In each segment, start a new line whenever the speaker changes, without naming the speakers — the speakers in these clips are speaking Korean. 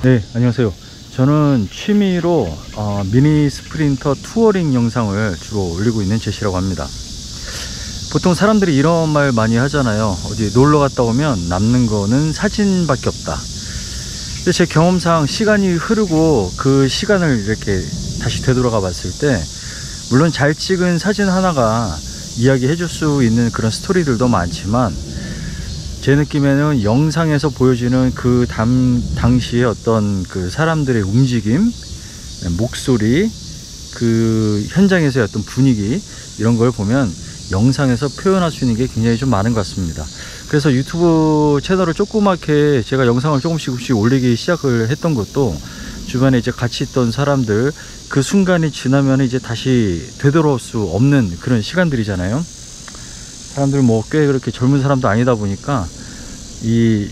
네, 안녕하세요. 저는 취미로 미니 스프린터 투어링 영상을 주로 올리고 있는 제시라고 합니다. 보통 사람들이 이런 말 많이 하잖아요. 어디 놀러 갔다 오면 남는 거는 사진밖에 없다. 근데 제 경험상 시간이 흐르고 그 시간을 이렇게 다시 되돌아가 봤을 때, 물론 잘 찍은 사진 하나가 이야기해 줄 수 있는 그런 스토리들도 많지만, 제 느낌에는 영상에서 보여지는 그 당시의 어떤 그 사람들의 움직임, 목소리, 그 현장에서의 어떤 분위기, 이런 걸 보면 영상에서 표현할 수 있는 게 굉장히 좀 많은 것 같습니다. 그래서 유튜브 채널을 조그맣게 제가 영상을 조금씩 올리기 시작을 했던 것도, 주변에 이제 같이 있던 사람들, 그 순간이 지나면 이제 다시 되돌아올 수 없는 그런 시간들이잖아요. 사람들 뭐 꽤 그렇게 젊은 사람도 아니다 보니까 이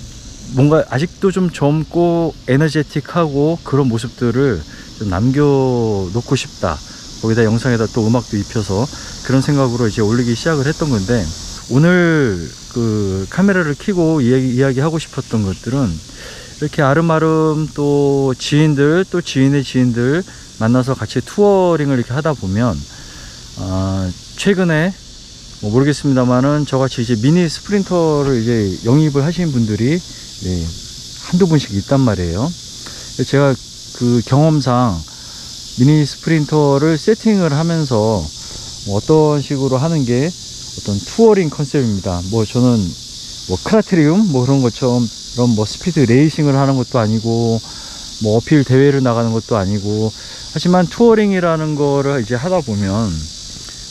뭔가 아직도 좀 젊고 에너제틱하고 그런 모습들을 좀 남겨놓고 싶다. 거기다 영상에다 또 음악도 입혀서 그런 생각으로 이제 올리기 시작을 했던 건데, 오늘 그 카메라를 켜고 이야기하고 싶었던 것들은, 이렇게 아름아름 또 지인들, 또 지인의 지인들 만나서 같이 투어링을 이렇게 하다 보면, 최근에 뭐 모르겠습니다만은 저같이 이제 미니 스프린터를 이제 영입을 하신 분들이 한두 분씩 있단 말이에요. 제가 그 경험상 미니 스프린터를 세팅을 하면서 어떤 식으로 하는 게 어떤 투어링 컨셉입니다. 뭐 저는 뭐 크라테리움 뭐 그런 것처럼 그런 뭐 스피드 레이싱을 하는 것도 아니고, 뭐 어필 대회를 나가는 것도 아니고, 하지만 투어링이라는 거를 이제 하다 보면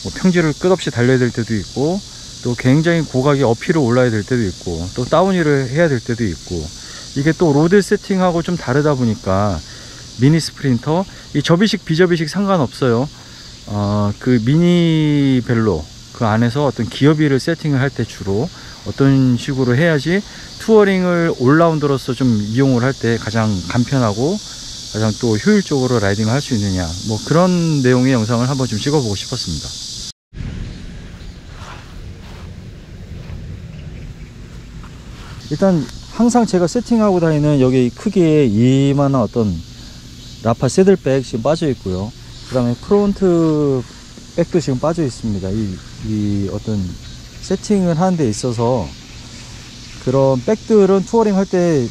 뭐 평지를 끝없이 달려야 될 때도 있고, 또 굉장히 고각의 어필을 올라야 될 때도 있고, 또 다운힐을 해야 될 때도 있고, 이게 또 로드 세팅하고 좀 다르다 보니까 미니 스프린터, 이 접이식 비접이식 상관없어요. 그 미니별로 그 안에서 어떤 기어비를 세팅을 할 때 주로 어떤 식으로 해야지 투어링을 올라운더로서 좀 이용을 할 때 가장 간편하고 가장 또 효율적으로 라이딩을 할 수 있느냐, 뭐 그런 내용의 영상을 한번 좀 찍어보고 싶었습니다. 일단 항상 제가 세팅하고 다니는 여기 크기의 이만한 어떤 라파 새들백 지금 빠져 있고요. 그 다음에 프론트 백도 지금 빠져 있습니다. 이 어떤 세팅을 하는 데 있어서 그런 백들은 투어링 할 때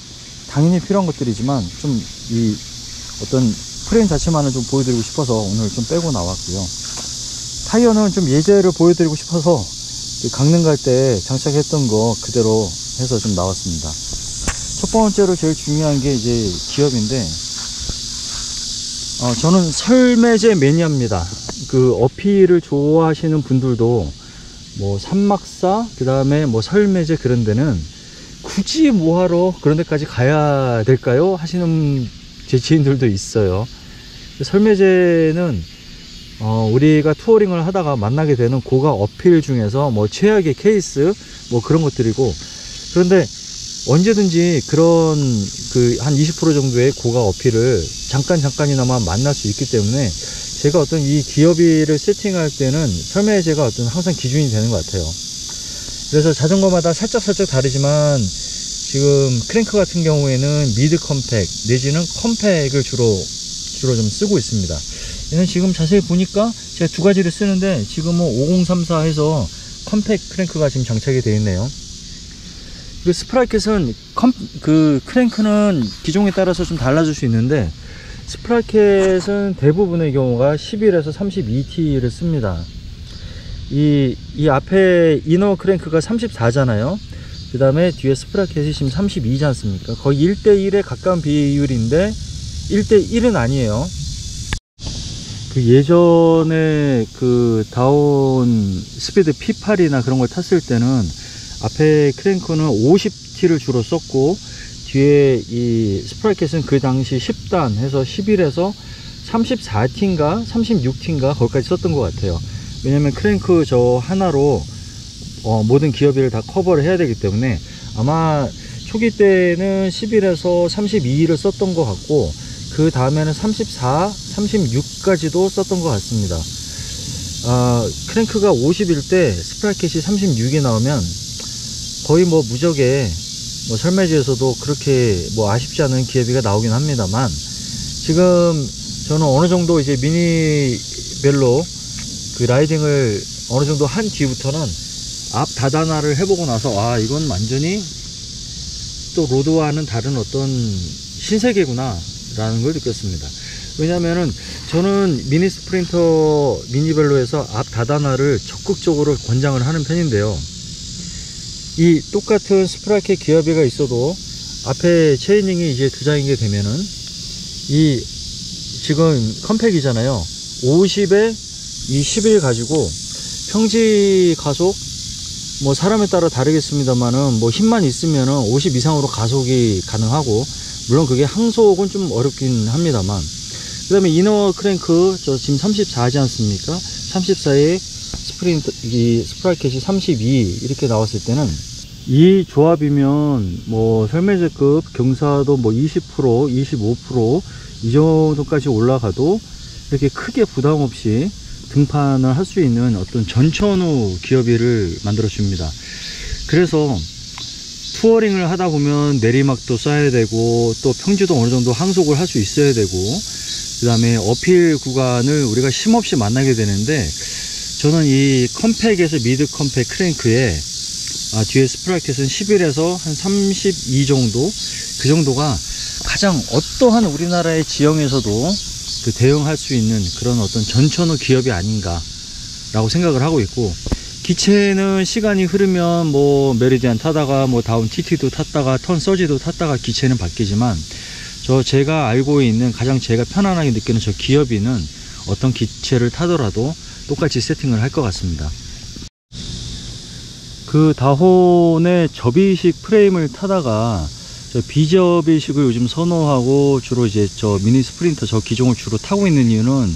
당연히 필요한 것들이지만, 좀 이 어떤 프레임 자체만을 좀 보여드리고 싶어서 오늘 좀 빼고 나왔고요. 타이어는 좀 예제를 보여드리고 싶어서 강릉 갈 때 장착했던 거 그대로 해서 좀 나왔습니다. 첫 번째로 제일 중요한 게 이제 기업인데, 저는 설매제 매니아입니다. 그 어필을 좋아하시는 분들도 뭐 산막사, 그 다음에 뭐 설매제 그런 데는 굳이 뭐하러 그런 데까지 가야 될까요? 하시는 제 지인들도 있어요. 설매제는 우리가 투어링을 하다가 만나게 되는 고가 어필 중에서 뭐 최악의 케이스 뭐 그런 것들이고, 그런데 언제든지 그런 그 한 20% 정도의 고가 어필을 잠깐이나마 만날 수 있기 때문에, 제가 어떤 이 기어비를 세팅할 때는 설매제가 어떤 항상 기준이 되는 것 같아요. 그래서 자전거마다 살짝 다르지만, 지금 크랭크 같은 경우에는 미드 컴팩 내지는 컴팩을 주로 좀 쓰고 있습니다. 얘는 지금 자세히 보니까 제가 두 가지를 쓰는데, 지금은 5034 해서 컴팩 크랭크가 지금 장착이 되어 있네요. 그 스프라켓은 그 크랭크는 기종에 따라서 좀 달라질 수 있는데, 스프라켓은 대부분의 경우가 11에서 32T를 씁니다. 이 앞에 이너 크랭크가 34잖아요. 그 다음에 뒤에 스프라켓이 지금 32지 않습니까? 거의 1대1에 가까운 비율인데 1대1은 아니에요. 그 예전에 그 다운 스피드 P8이나 그런 걸 탔을 때는 앞에 크랭크는 50T를 주로 썼고, 뒤에 이 스프라켓은 그 당시 10단 해서 11에서 34T인가 36T인가 거기까지 썼던 것 같아요. 왜냐면 크랭크 저 하나로 모든 기어비를 다 커버를 해야 되기 때문에, 아마 초기 때는 11에서 32를 썼던 것 같고, 그 다음에는 34, 36까지도 썼던 것 같습니다. 크랭크가 50일 때 스프라켓이 36이 나오면 거의 뭐 무적에 뭐 설매지에서도 그렇게 뭐 아쉽지 않은 기회비가 나오긴 합니다만, 지금 저는 어느 정도 이제 미니벨로 그 라이딩을 어느 정도 한 뒤부터는 앞 다단화를 해보고 나서, 아, 이건 완전히 또 로드와는 다른 어떤 신세계구나 라는 걸 느꼈습니다. 왜냐면은 저는 미니 스프린터 미니벨로에서 앞 다단화를 적극적으로 권장을 하는 편인데요, 이 똑같은 스프라켓 기어비가 있어도 앞에 체인링이 이제 두 장이게 되면은, 이 지금 컴팩이잖아요. 50에 이 11 가지고 평지 가속, 뭐 사람에 따라 다르겠습니다만은 뭐 힘만 있으면은 50 이상으로 가속이 가능하고, 물론 그게 항속은 좀 어렵긴 합니다만, 그 다음에 이너 크랭크 저 지금 34하지 않습니까? 34에 스프린트 이 스프라켓이 32 이렇게 나왔을 때는, 이 조합이면 뭐 설매제급 경사도 뭐 20% 25% 이 정도까지 올라가도 이렇게 크게 부담 없이 등판을 할 수 있는 어떤 전천후 기어비를 만들어 줍니다. 그래서 투어링을 하다 보면 내리막도 써야 되고, 또 평지도 어느 정도 항속을 할 수 있어야 되고, 그 다음에 어필 구간을 우리가 쉼없이 만나게 되는데, 저는 이 컴팩에서 미드 컴팩 크랭크에 뒤에 스프라켓은 11에서 한 32 정도, 그 정도가 가장 어떠한 우리나라의 지형에서도 그 대응할 수 있는 그런 어떤 전천후 기업이 아닌가 라고 생각을 하고 있고, 기체는 시간이 흐르면 뭐 메리디안 타다가 뭐 다운 TT도 탔다가 턴 서지도 탔다가 기체는 바뀌지만, 제가 알고 있는 가장 제가 편안하게 느끼는 저 기어비는 어떤 기체를 타더라도 똑같이 세팅을 할 것 같습니다. 그 다혼의 접이식 프레임을 타다가 비접이식을 요즘 선호하고 주로 이제 저 미니 스프린터 저 기종을 주로 타고 있는 이유는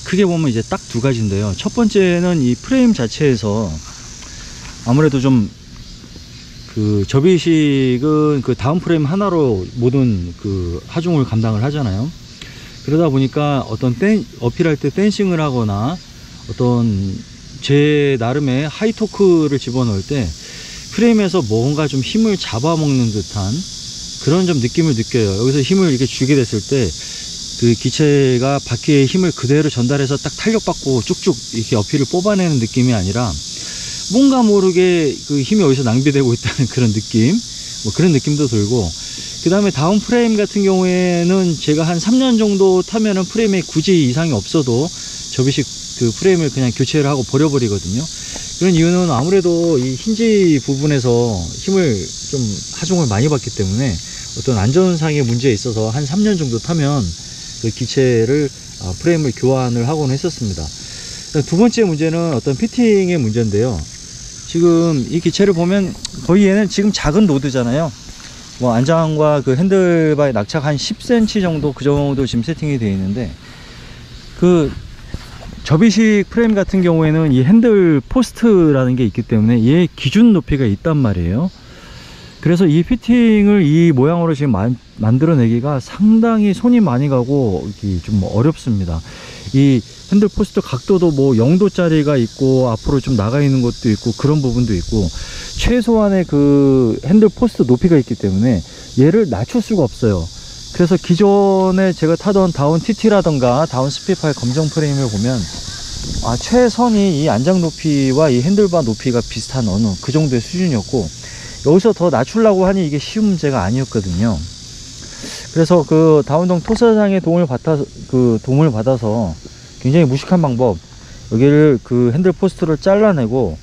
크게 보면 이제 딱 두 가지인데요. 첫 번째는 이 프레임 자체에서 아무래도 좀 그 접이식은 그 다운 프레임 하나로 모든 그 하중을 감당을 하잖아요. 그러다 보니까 어떤 어필할 때 댄싱을 하거나 어떤 제 나름의 하이 토크를 집어넣을 때 프레임에서 뭔가 좀 힘을 잡아먹는 듯한 그런 좀 느낌을 느껴요. 여기서 힘을 이렇게 주게 됐을 때 그 기체가 바퀴에 힘을 그대로 전달해서 딱 탄력받고 쭉쭉 이렇게 어필을 뽑아내는 느낌이 아니라, 뭔가 모르게 그 힘이 어디서 낭비되고 있다는 그런 느낌, 뭐 그런 느낌도 들고, 그 다음에 다운 프레임 같은 경우에는 제가 한 3년 정도 타면은 프레임에 굳이 이상이 없어도 접이식 그 프레임을 그냥 교체를 하고 버려버리거든요. 그런 이유는 아무래도 이 힌지 부분에서 힘을 좀 하중을 많이 받기 때문에 어떤 안전상의 문제에 있어서 한 3년 정도 타면 그 기체를 프레임을 교환을 하곤 했었습니다. 두 번째 문제는 어떤 피팅의 문제인데요. 지금 이 기체를 보면 거의 얘는 지금 작은 로드잖아요. 뭐 안장과 그 핸들바의 낙차가 한 10cm 정도, 그 정도 지금 세팅이 되어 있는데, 그 접이식 프레임 같은 경우에는 이 핸들 포스트라는 게 있기 때문에 얘 기준 높이가 있단 말이에요. 그래서 이 피팅을 이 모양으로 지금 만들어내기가 상당히 손이 많이 가고 좀 어렵습니다. 이 핸들 포스트 각도도 뭐 0도짜리가 있고 앞으로 좀 나가 있는 것도 있고 그런 부분도 있고, 최소한의 그 핸들 포스트 높이가 있기 때문에 얘를 낮출 수가 없어요. 그래서 기존에 제가 타던 다운 TT라던가 다운 스피파의 검정 프레임을 보면 최선이 이 안장 높이와 이 핸들바 높이가 비슷한 어느 그 정도의 수준이었고, 여기서 더 낮추려고 하니 이게 쉬운 문제가 아니었거든요. 그래서 그 다운동 토사장의 도움을 받아서 굉장히 무식한 방법, 여기를 그 핸들 포스트를 잘라내고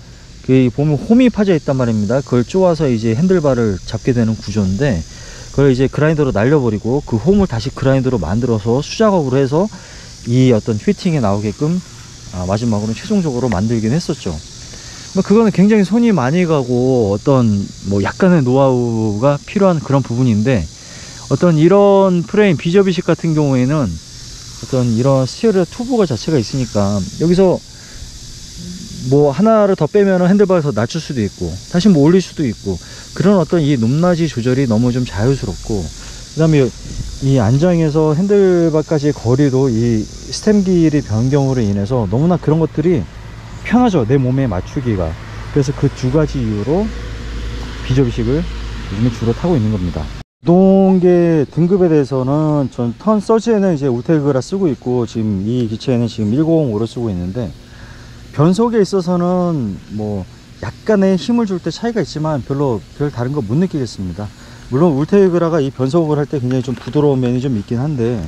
그 보면 홈이 파져 있단 말입니다. 그걸 쪼아서 이제 핸들바를 잡게 되는 구조인데, 그걸 이제 그라인더로 날려버리고 그 홈을 다시 그라인더로 만들어서 수작업으로 해서 이 어떤 휘팅에 나오게끔 마지막으로 최종적으로 만들긴 했었죠. 그거는 굉장히 손이 많이 가고 어떤 뭐 약간의 노하우가 필요한 그런 부분인데, 어떤 이런 프레임 비접이식 같은 경우에는 어떤 이런 스티어리어 튜브가 자체가 있으니까 여기서 뭐 하나를 더 빼면 핸들바를 더 낮출 수도 있고 다시 뭐 올릴 수도 있고, 그런 어떤 이 높낮이 조절이 너무 좀 자유스럽고, 그 다음에 이 안장에서 핸들바까지의 거리도 이 스템 길이 변경으로 인해서 너무나 그런 것들이 편하죠, 내 몸에 맞추기가. 그래서 그 두 가지 이유로 비접이식을 요즘에 주로 타고 있는 겁니다. 구동계 등급에 대해서는 전 턴 서지에는 이제 울테그라 쓰고 있고, 지금 이 기체에는 지금 105로 쓰고 있는데, 변속에 있어서는 뭐 약간의 힘을 줄 때 차이가 있지만 별 다른 거 못 느끼겠습니다. 물론 울테그라가 이 변속을 할 때 굉장히 좀 부드러운 면이 좀 있긴 한데,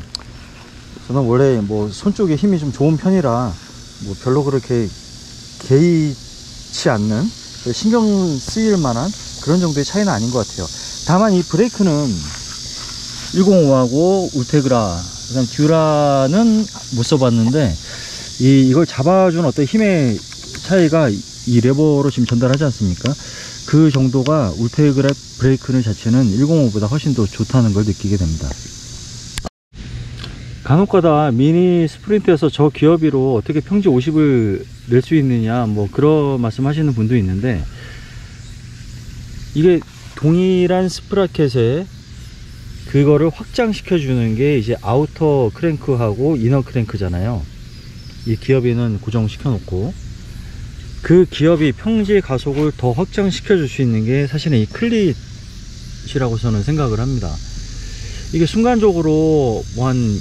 저는 원래 뭐 손 쪽에 힘이 좀 좋은 편이라 뭐 별로 그렇게 개의치 않는, 신경 쓰일 만한 그런 정도의 차이는 아닌 것 같아요. 다만 이 브레이크는 105하고 울테그라, 그다음 듀라는 못 써봤는데, 이걸 잡아준 어떤 힘의 차이가 이 레버로 지금 전달하지 않습니까? 그 정도가 울테그라 브레이크는 자체는 105보다 훨씬 더 좋다는 걸 느끼게 됩니다. 간혹가다 미니 스프린트에서 저 기어비로 어떻게 평지 50을 낼 수 있느냐, 뭐 그런 말씀 하시는 분도 있는데, 이게 동일한 스프라켓에 그거를 확장시켜 주는 게 이제 아우터 크랭크하고 이너 크랭크잖아요. 이 기어비는 고정시켜 놓고, 그 기어비 평지 가속을 더 확장시켜 줄 수 있는 게 사실은 이 클릿이라고 저는 생각을 합니다. 이게 순간적으로 뭐 한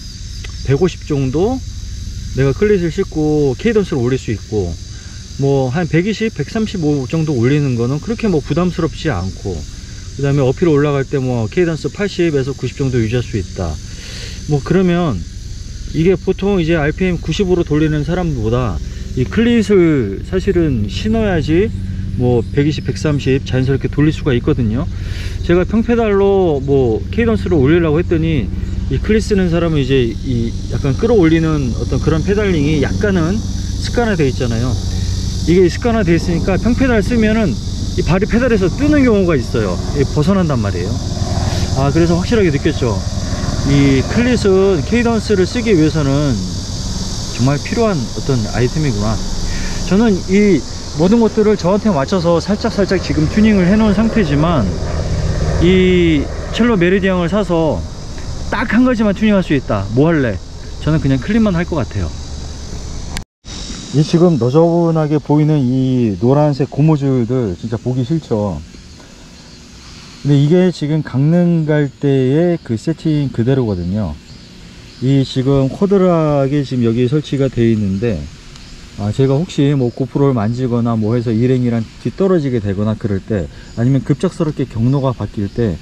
150 정도 내가 클릿을 싣고 케이던스를 올릴 수 있고, 뭐 한 120, 135 정도 올리는 거는 그렇게 뭐 부담스럽지 않고, 그 다음에 어필 올라갈 때 뭐 케이던스 80에서 90 정도 유지할 수 있다. 뭐 그러면 이게 보통 이제 RPM 90으로 돌리는 사람보다 이 클릿을 사실은 신어야지 뭐 120, 130 자연스럽게 돌릴 수가 있거든요. 제가 평페달로 뭐 케이던스를 올리려고 했더니, 이 클릿 쓰는 사람은 이제 이 약간 끌어올리는 어떤 그런 페달링이 약간은 습관화되어 있잖아요. 이게 습관화되어 있으니까 평페달 쓰면은 이 발이 페달에서 뜨는 경우가 있어요. 벗어난단 말이에요. 그래서 확실하게 느꼈죠. 이 클릿은 케이던스를 쓰기 위해서는 정말 필요한 어떤 아이템이구나. 저는 이 모든 것들을 저한테 맞춰서 살짝 지금 튜닝을 해 놓은 상태지만, 이 첼로 메리디앙을 사서 딱 한 가지만 튜닝할 수 있다, 뭐 할래? 저는 그냥 클릿만 할 것 같아요. 이 지금 너저분하게 보이는 이 노란색 고무줄들 진짜 보기 싫죠. 근데 이게 지금 강릉 갈 때의 그 세팅 그대로거든요. 이 지금 쿼드락이 지금 여기 설치가 되어 있는데, 제가 혹시 뭐 고프로를 만지거나 뭐 해서 일행이랑 뒤떨어지게 되거나 그럴 때, 아니면 급작스럽게 경로가 바뀔 때,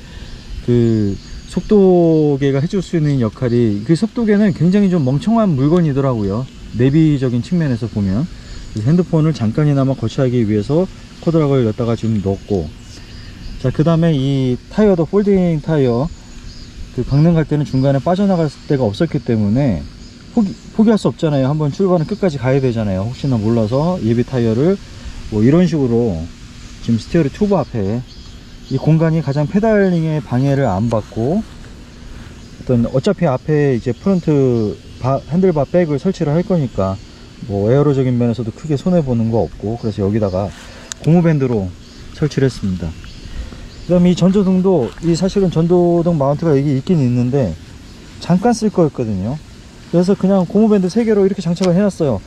그 속도계가 해줄 수 있는 역할이, 그 속도계는 굉장히 좀 멍청한 물건이더라고요. 내비적인 측면에서 보면. 그래서 핸드폰을 잠깐이나마 거치하기 위해서 쿼드락을 여기다가 지금 넣었고, 자, 그 다음에 이 타이어도 폴딩 타이어, 그 강릉 갈 때는 중간에 빠져나갈 데가 없었기 때문에 포기할 수 없잖아요. 한번 출발은 끝까지 가야 되잖아요. 혹시나 몰라서 예비 타이어를 뭐 이런 식으로 지금 스티어리 튜브 앞에, 이 공간이 가장 페달링에 방해를 안 받고, 어차피 앞에 이제 프론트 핸들바 백을 설치를 할 거니까 뭐 에어로적인 면에서도 크게 손해보는 거 없고, 그래서 여기다가 고무밴드로 설치를 했습니다. 그 다음에 이 전조등도, 이 사실은 전조등 마운트가 여기 있긴 있는데 잠깐 쓸 거였거든요. 그래서 그냥 고무밴드 3개로 이렇게 장착을 해놨어요.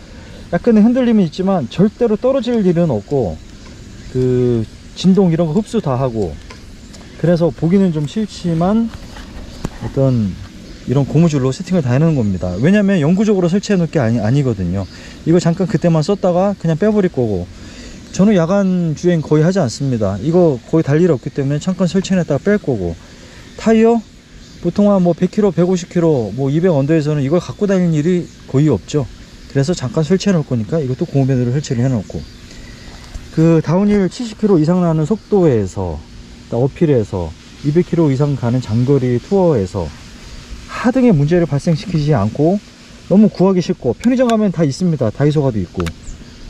약간의 흔들림이 있지만 절대로 떨어질 일은 없고, 그 진동 이런 거 흡수 다 하고, 그래서 보기는 좀 싫지만 어떤 이런 고무줄로 세팅을 다 해놓은 겁니다. 왜냐면 영구적으로 설치해 놓을 게 아니거든요. 이거 잠깐 그때만 썼다가 그냥 빼버릴 거고, 저는 야간 주행 거의 하지 않습니다. 이거 거의 달 일 없기 때문에 잠깐 설치해놨다가 뺄 거고, 타이어 보통 한 뭐 100km, 150km, 뭐 200 언더에서는 이걸 갖고 다니는 일이 거의 없죠. 그래서 잠깐 설치해 놓을 거니까 이것도 고무밴드로 설치를 해 놓고, 그 다운힐 70km 이상 나는 속도에서, 어필에서 200km 이상 가는 장거리 투어에서 하등의 문제를 발생시키지 않고, 너무 구하기 쉽고, 편의점 가면 다 있습니다. 다이소가도 있고.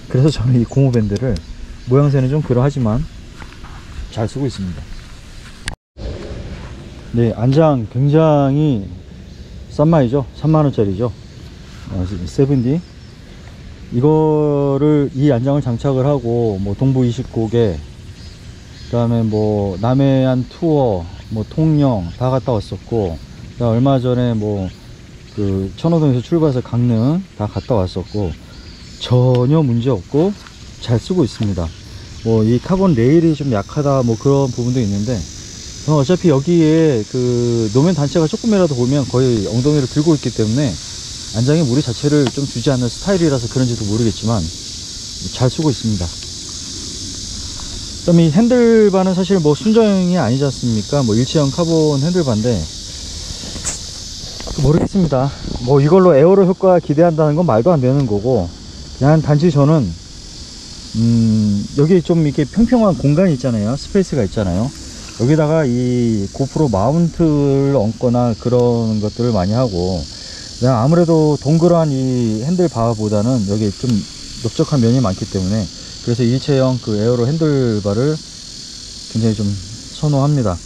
그래서 저는 이 고무밴드를 모양새는 좀 그러하지만 잘 쓰고 있습니다. 네, 안장 굉장히 싼 마이죠. 3만원짜리죠. 7D. 이거를, 이 안장을 장착을 하고 뭐 동부 29개, 그 다음에 뭐 남해안 투어, 뭐 통영 다 갔다 왔었고, 얼마 전에 뭐 그 천호동에서 출발해서 강릉 다 갔다 왔었고, 전혀 문제 없고 잘 쓰고 있습니다. 뭐 이 카본 레일이 좀 약하다 뭐 그런 부분도 있는데, 저는 어차피 여기에 그 노면 단체가 조금이라도 보면 거의 엉덩이를 들고 있기 때문에 안장에 무리 자체를 좀 주지 않는 스타일이라서 그런지도 모르겠지만 잘 쓰고 있습니다. 그다음에 이 핸들바는 사실 뭐 순정이 아니지 않습니까? 뭐 일체형 카본 핸들바인데 모르겠습니다. 뭐 이걸로 에어로 효과 기대한다는 건 말도 안 되는 거고, 그냥 단지 저는 여기 좀 이렇게 평평한 공간이 있잖아요. 스페이스가 있잖아요. 여기다가 이 고프로 마운트를 얹거나 그런 것들을 많이 하고, 그냥 아무래도 동그란 이 핸들바보다는 여기 좀 넓적한 면이 많기 때문에, 그래서 일체형 그 에어로 핸들바를 굉장히 좀 선호합니다.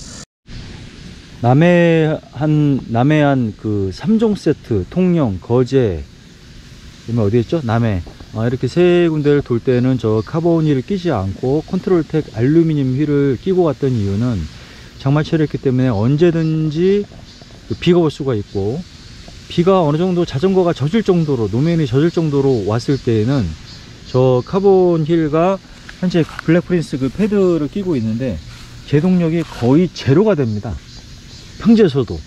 남해안 그 3종 세트, 통영, 거제, 그러면 어디 있죠? 남해. 이렇게 세 군데를 돌 때는 저 카본 휠을 끼지 않고 컨트롤텍 알루미늄 휠을 끼고 갔던 이유는 장마철이었기 때문에 언제든지 비가 올 수가 있고, 비가 어느 정도 자전거가 젖을 정도로, 노면이 젖을 정도로 왔을 때에는 저 카본 휠과 현재 블랙프린스 그 패드를 끼고 있는데 제동력이 거의 제로가 됩니다. 평지에서도.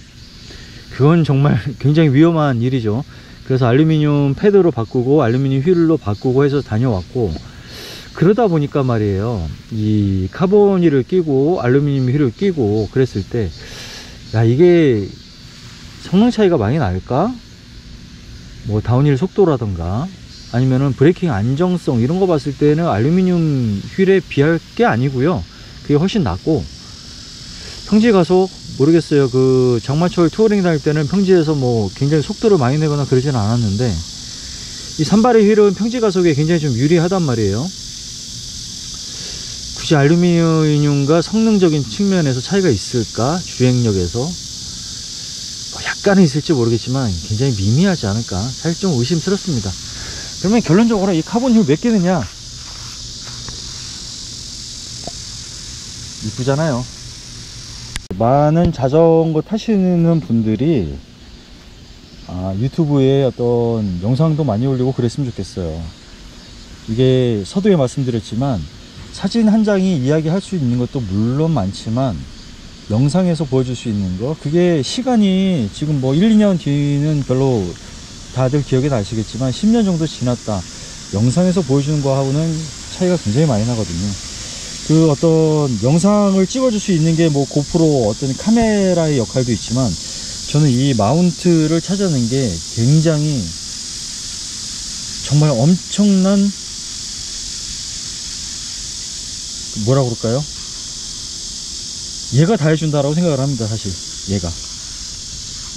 그건 정말 굉장히 위험한 일이죠. 그래서 알루미늄 패드로 바꾸고 알루미늄 휠로 바꾸고 해서 다녀왔고, 그러다 보니까 말이에요, 이 카본 휠을 끼고 알루미늄 휠을 끼고 그랬을 때, 야, 이게 성능 차이가 많이 날까? 뭐 다운힐 속도라던가 아니면은 브레이킹 안정성 이런 거 봤을 때는 알루미늄 휠에 비할 게 아니고요, 그게 훨씬 낫고, 평지 가속 모르겠어요. 그 장마철 투어링 다닐 때는 평지에서 뭐 굉장히 속도를 많이 내거나 그러지는 않았는데, 이 산발의 휠은 평지 가속에 굉장히 좀 유리하단 말이에요. 굳이 알루미늄과 성능적인 측면에서 차이가 있을까? 주행력에서 뭐 약간은 있을지 모르겠지만 굉장히 미미하지 않을까? 사실 좀 의심스럽습니다. 그러면 결론적으로 이 카본 휠 몇 개느냐? 이쁘잖아요. 많은 자전거 타시는 분들이 유튜브에 어떤 영상도 많이 올리고 그랬으면 좋겠어요. 이게 서두에 말씀드렸지만 사진 한 장이 이야기할 수 있는 것도 물론 많지만 영상에서 보여줄 수 있는 거, 그게 시간이 지금 뭐 1, 2년 뒤는 별로 다들 기억이 나시겠지만 10년 정도 지났다 영상에서 보여주는 거하고는 차이가 굉장히 많이 나거든요. 그 어떤 영상을 찍어줄 수 있는 게 뭐 고프로 어떤 카메라의 역할도 있지만, 저는 이 마운트를 찾아낸 게 굉장히 정말 엄청난, 뭐라 그럴까요? 얘가 다 해준다라고 생각을 합니다. 사실 얘가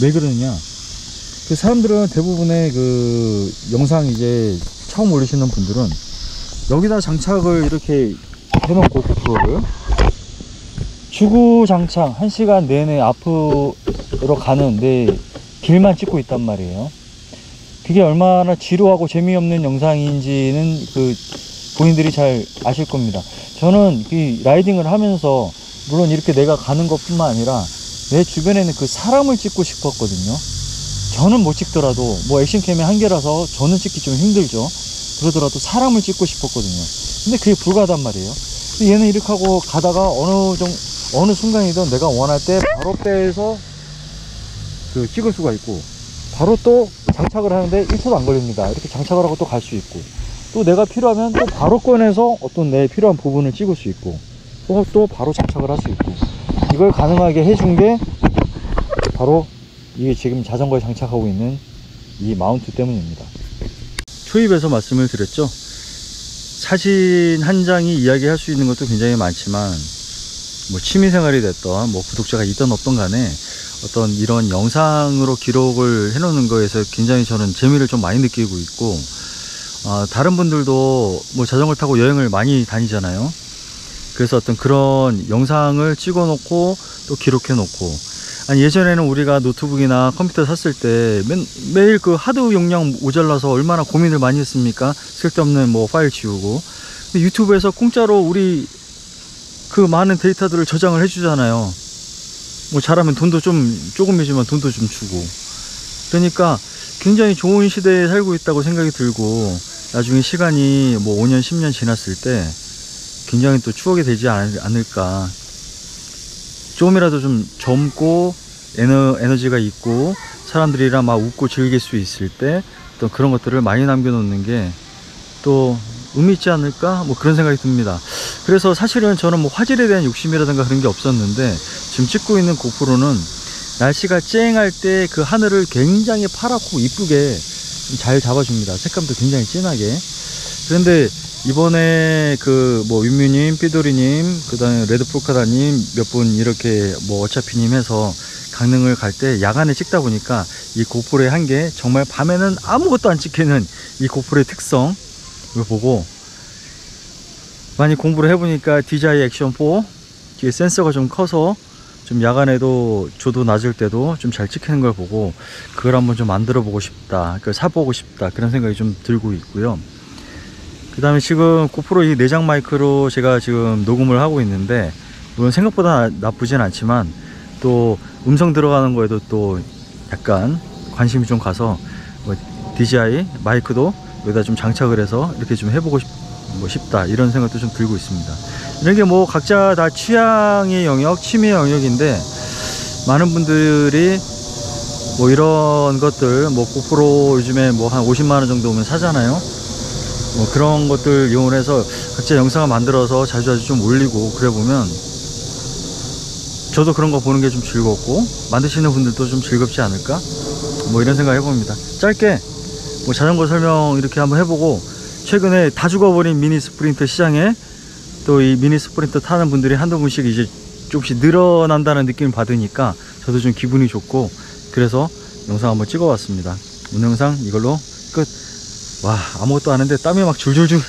왜 그러느냐, 그 사람들은 대부분의 그 영상 이제 처음 올리시는 분들은 여기다 장착을 이렇게 해놓고 고프로를 주구장창 1시간 내내 앞으로 가는데 길만 찍고 있단 말이에요. 그게 얼마나 지루하고 재미없는 영상인지는 그 본인들이 잘 아실 겁니다. 저는 이 라이딩을 하면서 물론 이렇게 내가 가는 것 뿐만 아니라 내 주변에는 그 사람을 찍고 싶었거든요. 저는 못 찍더라도 뭐 액션캠의 한계라서 저는 찍기 좀 힘들죠. 그러더라도 사람을 찍고 싶었거든요. 근데 그게 불가하단 말이에요. 얘는 이렇게 하고 가다가 어느 순간이든 내가 원할 때 바로 빼서 그 찍을 수가 있고, 바로 또 장착을 하는데 1초도 안 걸립니다. 이렇게 장착을 하고 또 갈 수 있고, 또 내가 필요하면 또 바로 꺼내서 어떤 내 필요한 부분을 찍을 수 있고, 또 바로 장착을 할 수 있고, 이걸 가능하게 해준 게 바로 이게 지금 자전거에 장착하고 있는 이 마운트 때문입니다. 초입에서 말씀을 드렸죠. 사진 한 장이 이야기할 수 있는 것도 굉장히 많지만, 뭐 취미생활이 됐던 뭐 구독자가 있던 없던 간에 어떤 이런 영상으로 기록을 해놓는 거에서 굉장히 저는 재미를 좀 많이 느끼고 있고, 다른 분들도 뭐 자전거를 타고 여행을 많이 다니잖아요. 그래서 어떤 그런 영상을 찍어 놓고 또 기록해 놓고, 아니 예전에는 우리가 노트북이나 컴퓨터 샀을 때 매일 그 하드 용량 모자라서 얼마나 고민을 많이 했습니까? 쓸데없는 뭐 파일 지우고. 근데 유튜브에서 공짜로 우리 그 많은 데이터들을 저장을 해주잖아요. 뭐 잘하면 돈도 조금이지만 돈도 좀 주고. 그러니까 굉장히 좋은 시대에 살고 있다고 생각이 들고, 나중에 시간이 뭐 5년 10년 지났을 때 굉장히 또 추억이 되지 않을까. 조금이라도 좀 젊고 에너지가 있고 사람들이랑 막 웃고 즐길 수 있을 때 또 그런 것들을 많이 남겨놓는 게 또 의미 있지 않을까? 뭐 그런 생각이 듭니다. 그래서 사실은 저는 뭐 화질에 대한 욕심이라든가 그런 게 없었는데 지금 찍고 있는 고프로는 날씨가 쨍할 때 그 하늘을 굉장히 파랗고 이쁘게 잘 잡아줍니다. 색감도 굉장히 진하게. 그런데 이번에 그 뭐 윤뮤님, 삐돌이님, 그 다음에 레드포카다님 몇 분 이렇게 뭐 어차피님 해서 강릉을 갈 때 야간에 찍다 보니까 이 고프로의 한계, 정말 밤에는 아무것도 안 찍히는 이 고프로의 특성을 보고 많이 공부를 해보니까 DJI 액션 4 뒤에 센서가 좀 커서 좀 야간에도 조도 낮을 때도 좀 잘 찍히는 걸 보고 그걸 한번 좀 만들어 보고 싶다, 그걸 사보고 싶다, 그런 생각이 좀 들고 있고요. 그 다음에 지금 고프로 이 내장 마이크로 제가 지금 녹음을 하고 있는데 물론 생각보다 나쁘진 않지만 또 음성 들어가는 거에도 또 약간 관심이 좀 가서 뭐 DJI 마이크도 여기다 좀 장착을 해서 이렇게 좀 해보고 싶다, 이런 생각도 좀 들고 있습니다. 이런 게 뭐 각자 다 취향의 영역, 취미의 영역인데 많은 분들이 뭐 이런 것들 뭐 고프로 요즘에 뭐 한 50만원 정도면 사잖아요. 뭐 그런 것들 이용해서 각자 영상을 만들어서 자주 좀 올리고 그래 보면 저도 그런 거 보는 게 좀 즐겁고 만드시는 분들도 좀 즐겁지 않을까, 뭐 이런 생각 해봅니다. 짧게 뭐 자전거 설명 이렇게 한번 해보고, 최근에 다 죽어버린 미니 스프린터 시장에 또 이 미니 스프린터 타는 분들이 한두 분씩 이제 조금씩 늘어난다는 느낌을 받으니까 저도 좀 기분이 좋고, 그래서 영상 한번 찍어 봤습니다. 오늘 영상 이걸로 끝. 와, 아무것도 안 했는데 땀이 막 줄줄줄